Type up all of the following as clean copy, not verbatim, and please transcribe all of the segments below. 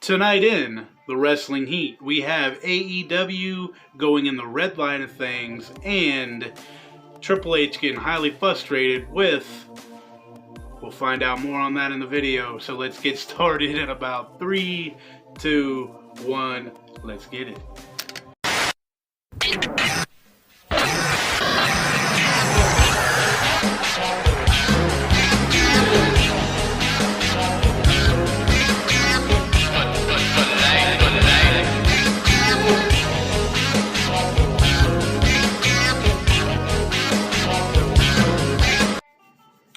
Tonight in the Wrestling Heat, we have AEW going in the red line of things and Triple H getting highly frustrated with... We'll find out more on that in the video, so let's get started in about 3, 2, 1, let's get it.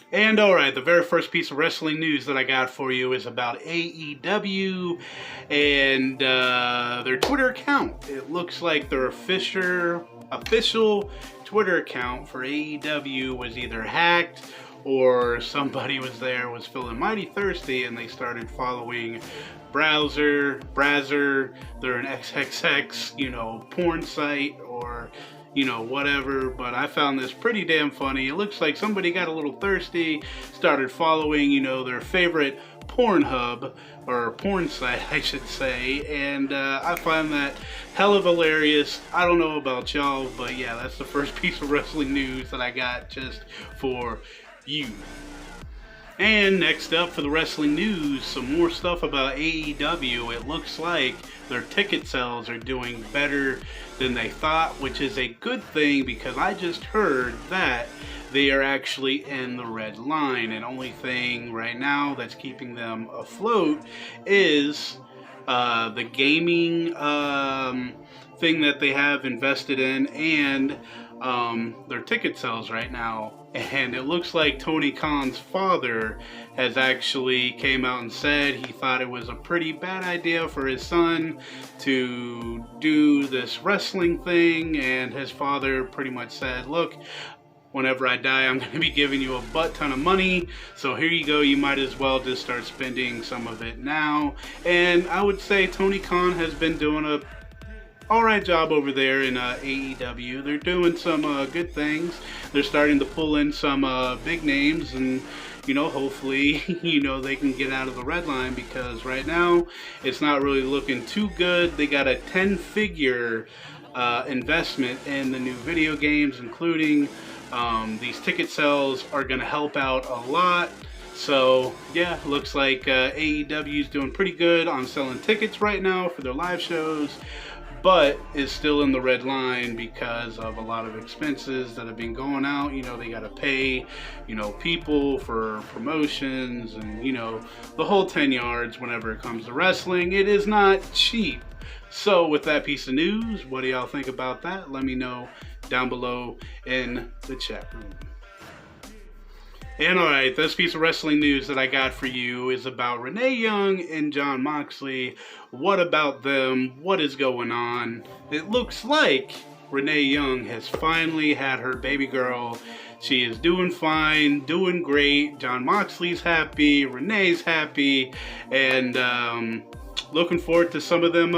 And alright, the very first piece of wrestling news that I got for you is about AEW and their Twitter account. It looks like their official Twitter account for AEW was either hacked or somebody was feeling mighty thirsty and they started following Brazzer, they're an XXX, porn site or whatever, but I found this pretty damn funny. It looks like somebody got a little thirsty, started following, their favorite Pornhub, or porn site, I should say, and I find that hell of hilarious. I don't know about y'all, but yeah, that's the first piece of wrestling news that I got just for you. And next up for the wrestling news, some more stuff about AEW. It looks like their ticket sales are doing better than they thought, which is a good thing because I just heard that they are actually in the red line. And only thing right now that's keeping them afloat is the gaming thing that they have invested in and their ticket sales right now. And it looks like Tony Khan's father has actually came out and said he thought it was a pretty bad idea for his son to do this wrestling thing, and his father pretty much said, look, whenever I die, I'm going to be giving you a butt ton of money, so here you go, you might as well just start spending some of it now. And I would say Tony Khan has been doing a alright job over there in AEW. They're doing some good things. They're starting to pull in some big names, and hopefully they can get out of the red line, because right now it's not really looking too good. They got a 10-figure investment in the new video games, including these ticket sales are going to help out a lot. So yeah, looks like AEW is doing pretty good on selling tickets right now for their live shows, but is still in the red line because of a lot of expenses that have been going out. They got to pay, people for promotions and, the whole 10 yards whenever it comes to wrestling. It is not cheap. So with that piece of news, what do y'all think about that? Let me know down below in the chat room. And alright, this piece of wrestling news that I got for you is about Renee Young and Jon Moxley. What about them? What is going on? It looks like Renee Young has finally had her baby girl. She is doing fine, doing great. Jon Moxley's happy, Renee's happy, and looking forward to some of them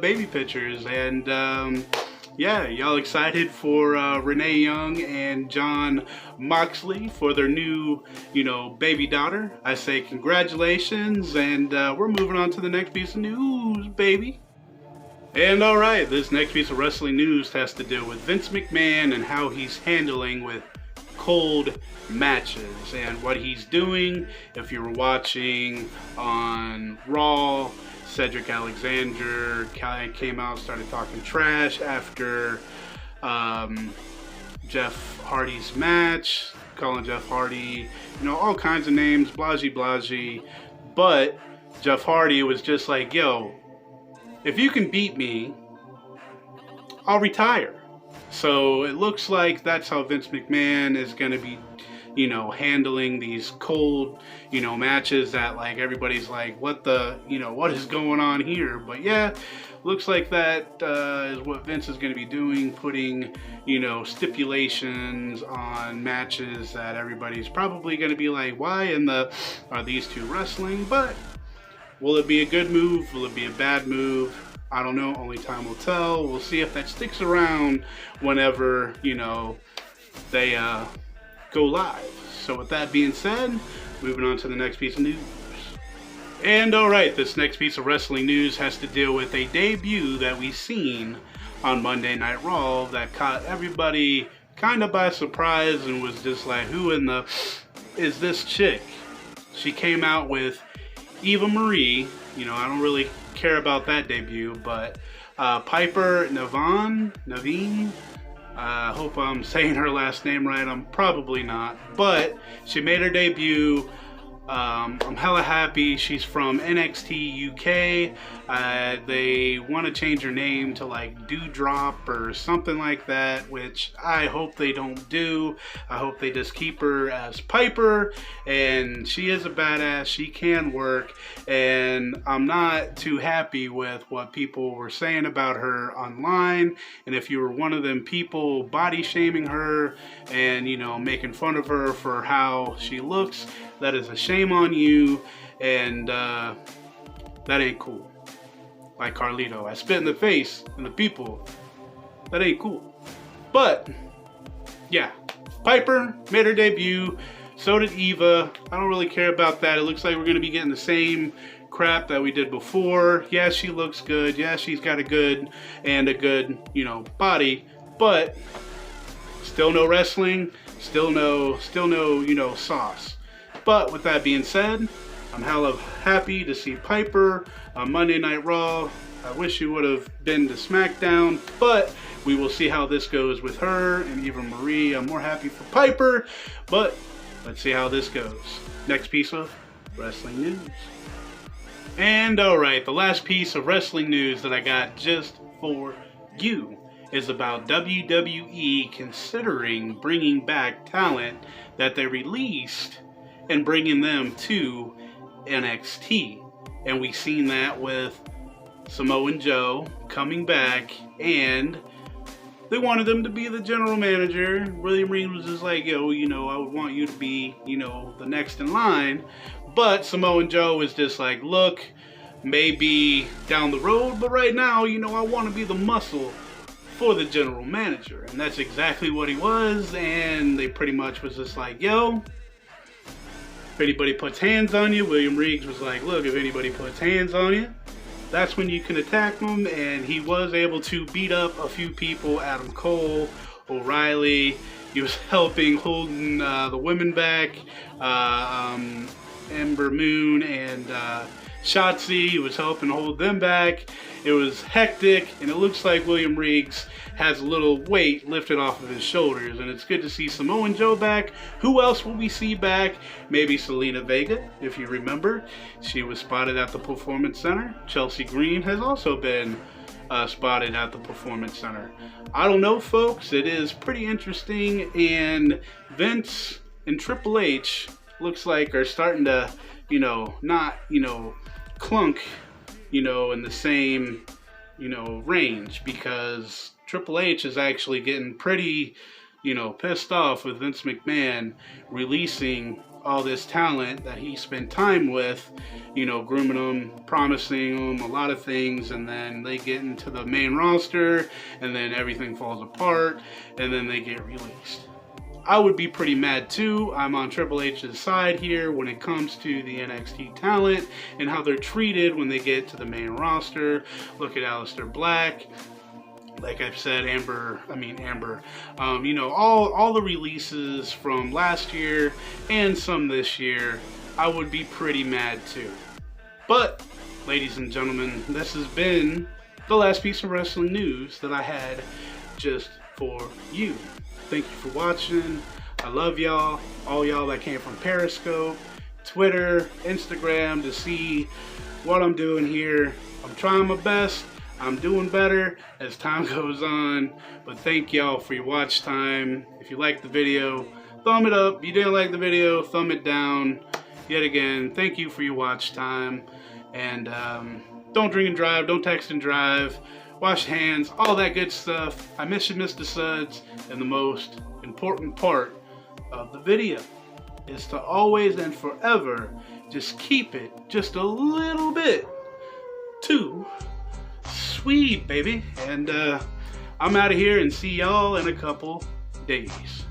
baby pictures. And yeah, y'all excited for Renee Young and Jon Moxley for their new, baby daughter? I say congratulations, and we're moving on to the next piece of news, baby. And alright, this next piece of wrestling news has to do with Vince McMahon and how he's handling with cold matches and what he's doing. If you were watching on Raw, Cedric Alexander came out and started talking trash after Jeff Hardy's match, calling Jeff Hardy, all kinds of names, blasey. But Jeff Hardy was just like, yo, if you can beat me, I'll retire. So it looks like that's how Vince McMahon is going to be handling these cold, matches that like everybody's like, what is going on here? But yeah, looks like that is what Vince is going to be doing, putting, stipulations on matches that everybody's probably going to be like, why in the are these two wrestling? But will it be a good move? Will it be a bad move? I don't know. Only time will tell. We'll see if that sticks around whenever, they go live. So with that being said, moving on to the next piece of news. And alright, this next piece of wrestling news has to deal with a debut that we seen on Monday Night Raw that caught everybody kind of by surprise and was just like, who in the is this chick? She came out with Eva Marie. You know, I don't really care about that debut, but Piper Naveen. I hope I'm saying her last name right. I'm probably not. But she made her debut. I'm hella happy. She's from NXT UK. They want to change her name to like Dewdrop or something like that, which I hope they don't do. I hope they just keep her as Piper, and she is a badass. She can work, and I'm not too happy with what people were saying about her online. And if you were one of them people body shaming her and, you know, making fun of her for how she looks, that is a shame on you, and that ain't cool. Like Carlito, I spit in the face and the people. That ain't cool. But yeah, Piper made her debut. So did Eva. I don't really care about that. It looks like we're gonna be getting the same crap that we did before. Yeah, she looks good. Yeah, she's got a good, you know, body. But still no wrestling. Still no, you know, sauce. But with that being said, I'm hella happy to see Piper on Monday Night Raw. I wish she would have been to SmackDown, but we will see how this goes with her and Eva Marie. I'm more happy for Piper, but let's see how this goes. Next piece of wrestling news. And alright, the last piece of wrestling news that I got just for you is about WWE considering bringing back talent that they released and bringing them to NXT. And we've seen that with Samoa Joe coming back, and they wanted them to be the general manager. William Regal was just like, yo, you know, I would want you to be, you know, the next in line. But Samoa Joe was just like, look, maybe down the road, but right now, you know, I want to be the muscle for the general manager. And that's exactly what he was, and they pretty much was just like, yo, if anybody puts hands on you, William Regal was like, look, if anybody puts hands on you, that's when you can attack them. And he was able to beat up a few people, Adam Cole, O'Reilly. He was holding the women back, Ember Moon and Shotzi. He was helping hold them back. It was hectic, and it looks like William Regal has a little weight lifted off of his shoulders, and it's good to see Samoa Joe back. Who else will we see back? Maybe Selena Vega, if you remember. She was spotted at the Performance Center. Chelsea Green has also been spotted at the Performance Center. I don't know, folks. It is pretty interesting, and Vince and Triple H looks like are starting to, you know, not, you know, clunk, you know, in the same, you know, range, because Triple H is actually getting pretty, you know, pissed off with Vince McMahon releasing all this talent that he spent time with, you know, grooming them, promising them a lot of things, and then they get into the main roster, and then everything falls apart, and then they get released. I would be pretty mad too. I'm on Triple H's side here when it comes to the NXT talent and how they're treated when they get to the main roster. Look at Aleister Black. Like I've said, Amber, you know, all the releases from last year and some this year, I would be pretty mad too. But, ladies and gentlemen, this has been the last piece of wrestling news that I had just for you. Thank you for watching. I love y'all. All y'all that came from Periscope, Twitter, Instagram to see what I'm doing here. I'm trying my best. I'm doing better as time goes on. But thank y'all for your watch time. If you liked the video, thumb it up. If you didn't like the video, thumb it down. Yet again, thank you for your watch time. And don't drink and drive. Don't text and drive. Wash hands, all that good stuff. I miss you, Mr. Suds. And the most important part of the video is to always and forever just keep it just a little bit too sweet, baby. And I'm out of here, and see y'all in a couple days.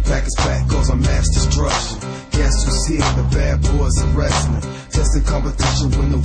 Back It's back cause I'm mass destruction. Guess who's here? The bad boys of wrestling. Testing competition when the